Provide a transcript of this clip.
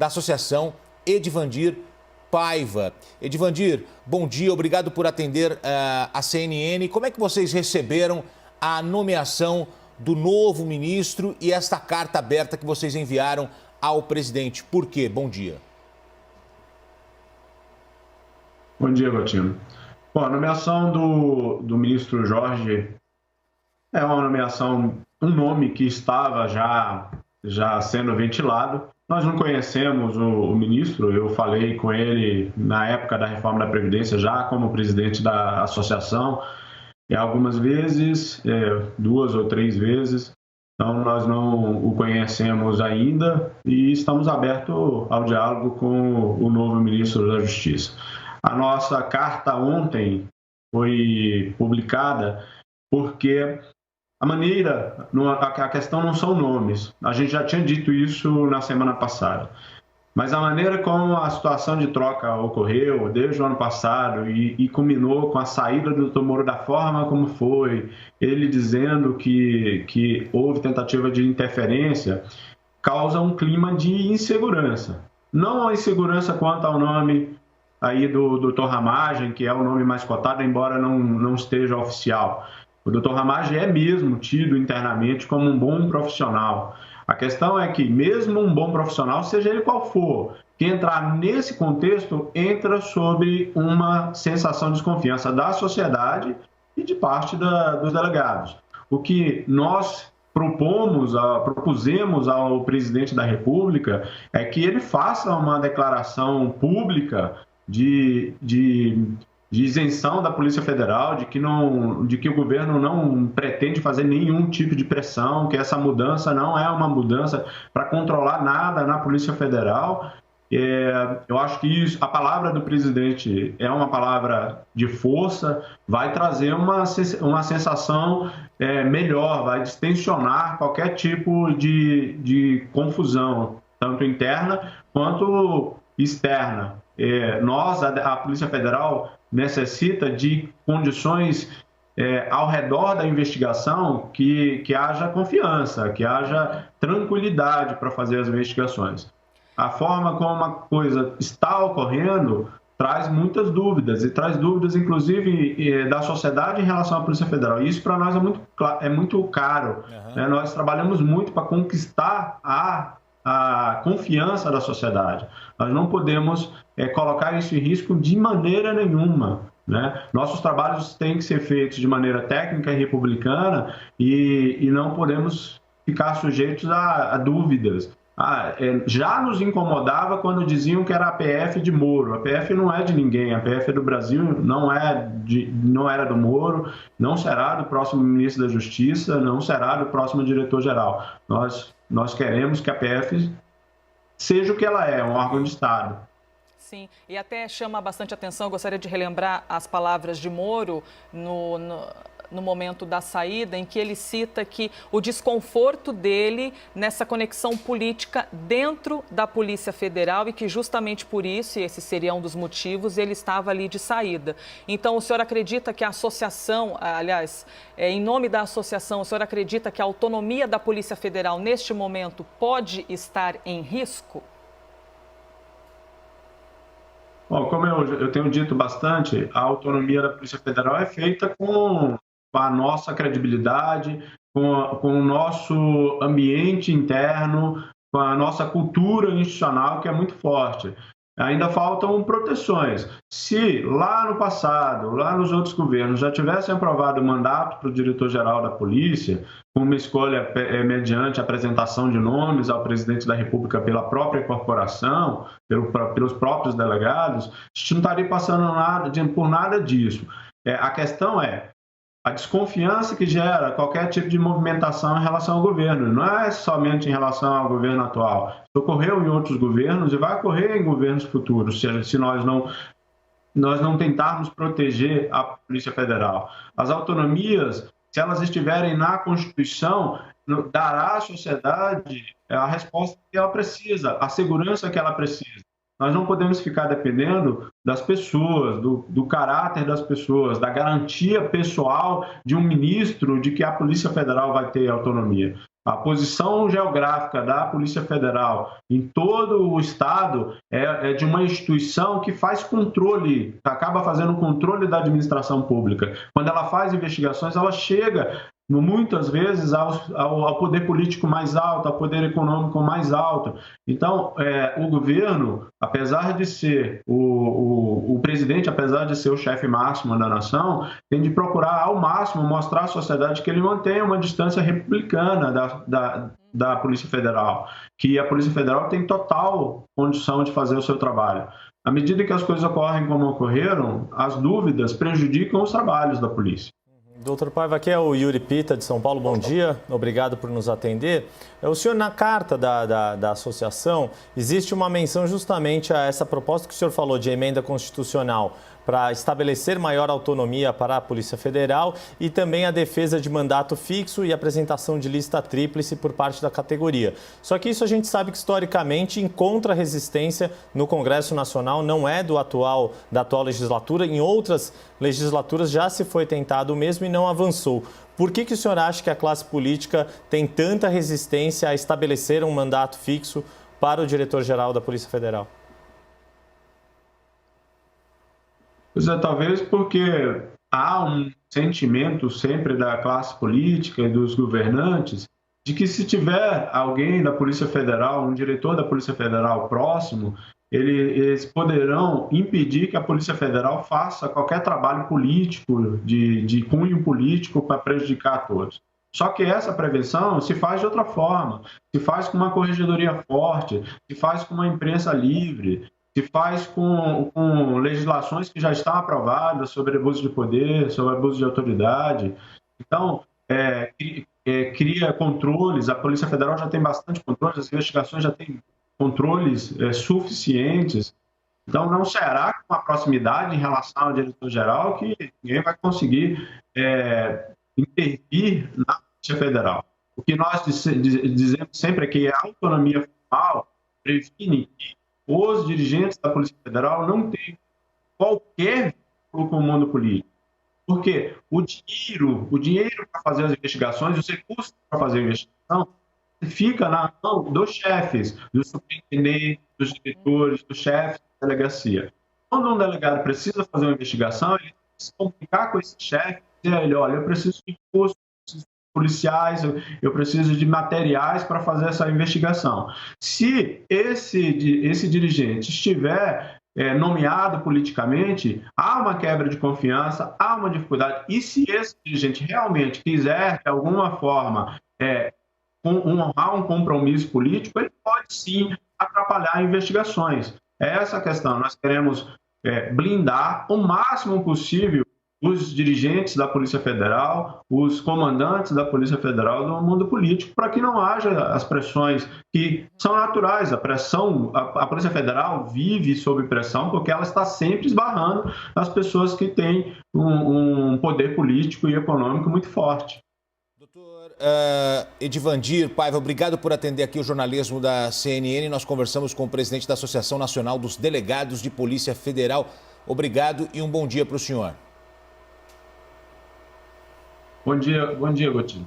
da Associação Edivandir Paiva. Edivandir, bom dia, obrigado por atender a CNN. Como é que vocês receberam a nomeação do novo ministro e esta carta aberta que vocês enviaram ao presidente? Por quê? Bom dia. Bom dia, Gotino. Bom, a nomeação do ministro Jorge é uma nomeação, um nome que estava já sendo ventilado. Nós não conhecemos o ministro, eu falei com ele na época da reforma da Previdência, já como presidente da associação, algumas vezes, 2 ou 3 vezes. Então, nós não o conhecemos ainda e estamos abertos ao diálogo com o novo ministro da Justiça. A nossa carta ontem foi publicada porque a questão não são nomes, a gente já tinha dito isso na semana passada, mas a maneira como a situação de troca ocorreu desde o ano passado e culminou com a saída do Dr. Moro da forma como foi, ele dizendo que houve tentativa de interferência, causa um clima de insegurança. Não a insegurança quanto ao nome aí do Dr. Ramagem, que é o nome mais cotado, embora não esteja oficial. O Dr. Ramagem é mesmo tido internamente como um bom profissional. A questão é que, mesmo um bom profissional, seja ele qual for, que entrar nesse contexto entra sob uma sensação de desconfiança da sociedade e de parte dos delegados. O que nós propusemos ao presidente da República é que ele faça uma declaração pública de isenção da Polícia Federal, de que o governo não pretende fazer nenhum tipo de pressão, que essa mudança não é uma mudança para controlar nada na Polícia Federal. Eu acho que a palavra do presidente é uma palavra de força, vai trazer uma sensação melhor, vai distensionar qualquer tipo de confusão, tanto interna quanto externa. A Polícia Federal necessita de condições ao redor da investigação que haja confiança, que haja tranquilidade para fazer as investigações. A forma como a coisa está ocorrendo traz muitas dúvidas, e traz dúvidas, inclusive, da sociedade em relação à Polícia Federal. E isso, para nós, é muito caro. Uhum. Nós trabalhamos muito para conquistar a confiança da sociedade. Nós não podemos colocar isso em risco de maneira nenhuma, né? Nossos trabalhos têm que ser feitos de maneira técnica e republicana e não podemos ficar sujeitos a dúvidas. Já nos incomodava quando diziam que era a PF de Moro. A PF não é de ninguém, a PF é do Brasil, não era do Moro, não será do próximo ministro da Justiça, não será do próximo diretor-geral. Nós queremos que a PF seja o que ela é, um órgão de Estado. Sim, e até chama bastante atenção, eu gostaria de relembrar as palavras de Moro no momento da saída, em que ele cita que o desconforto dele nessa conexão política dentro da Polícia Federal e que justamente por isso, e esse seria um dos motivos, ele estava ali de saída. Então, o senhor acredita que a associação, aliás, em nome da associação, o senhor acredita que a autonomia da Polícia Federal neste momento pode estar em risco? Bom, como eu tenho dito bastante, a autonomia da Polícia Federal é feita com a nossa credibilidade, com o nosso ambiente interno, com a nossa cultura institucional, que é muito forte. Ainda faltam proteções. Se lá no passado, lá nos outros governos, já tivessem aprovado o mandato para o diretor-geral da Polícia, com uma escolha mediante apresentação de nomes ao presidente da República pela própria corporação, pelos próprios delegados, a gente não estaria passando por nada disso. A questão é a desconfiança que gera qualquer tipo de movimentação em relação ao governo. Não é somente em relação ao governo atual. Isso ocorreu em outros governos e vai ocorrer em governos futuros, se nós não tentarmos proteger a Polícia Federal. As autonomias, se elas estiverem na Constituição, dará à sociedade a resposta que ela precisa, a segurança que ela precisa. Nós não podemos ficar dependendo das pessoas, do caráter das pessoas, da garantia pessoal de um ministro de que a Polícia Federal vai ter autonomia. A posição geográfica da Polícia Federal em todo o estado é de uma instituição que faz controle, acaba fazendo controle da administração pública. Quando ela faz investigações, ela chega muitas vezes ao poder político mais alto, ao poder econômico mais alto. Então, o governo, apesar de ser o presidente, apesar de ser o chefe máximo da nação, tem de procurar ao máximo mostrar à sociedade que ele mantém uma distância republicana da Polícia Federal, que a Polícia Federal tem total condição de fazer o seu trabalho. À medida que as coisas ocorrem como ocorreram, as dúvidas prejudicam os trabalhos da polícia. Doutor Paiva, aqui é o Yuri Pita, de São Paulo. Bom dia, obrigado por nos atender. O senhor, na carta da associação, existe uma menção justamente a essa proposta que o senhor falou de emenda constitucional para estabelecer maior autonomia para a Polícia Federal e também a defesa de mandato fixo e apresentação de lista tríplice por parte da categoria. Só que isso a gente sabe que historicamente encontra resistência no Congresso Nacional, não é da atual legislatura, em outras legislaturas já se foi tentado o mesmo e não avançou. Por que o senhor acha que a classe política tem tanta resistência a estabelecer um mandato fixo para o diretor-geral da Polícia Federal? Pois é, talvez porque há um sentimento sempre da classe política e dos governantes de que se tiver alguém da Polícia Federal, um diretor da Polícia Federal próximo, eles poderão impedir que a Polícia Federal faça qualquer trabalho político, de cunho político, para prejudicar a todos. Só que essa prevenção se faz de outra forma, se faz com uma corregedoria forte, se faz com uma imprensa livre, se faz com legislações que já estão aprovadas sobre abuso de poder, sobre abuso de autoridade. Então, cria controles, a Polícia Federal já tem bastante controles, as investigações já têm controles suficientes. Então, não será com uma proximidade em relação ao diretor-geral que ninguém vai conseguir intervir na Polícia Federal. O que nós dizemos sempre é que a autonomia formal previne que os dirigentes da Polícia Federal não têm qualquer vínculo com o mundo político. Porque o dinheiro para fazer as investigações, os recursos para fazer a investigação, fica na mão dos chefes, dos superintendentes, dos diretores, dos chefes da delegacia. Quando um delegado precisa fazer uma investigação, ele tem que se comunicar com esse chefe e dizer a ele, olha, eu preciso de recursos policiais, eu preciso de materiais para fazer essa investigação. Se esse dirigente estiver nomeado politicamente, há uma quebra de confiança, há uma dificuldade. E se esse dirigente realmente quiser, de alguma forma, honrar um compromisso político, ele pode sim atrapalhar investigações. É essa a questão. Nós queremos blindar o máximo possível os dirigentes da Polícia Federal, os comandantes da Polícia Federal do mundo político, para que não haja as pressões que são naturais. A Polícia Federal vive sob pressão porque ela está sempre esbarrando nas pessoas que têm um poder político e econômico muito forte. Doutor Edivandir Paiva, obrigado por atender aqui o jornalismo da CNN. Nós conversamos com o presidente da Associação Nacional dos Delegados de Polícia Federal. Obrigado e um bom dia para o senhor. Bom dia, Gotinho.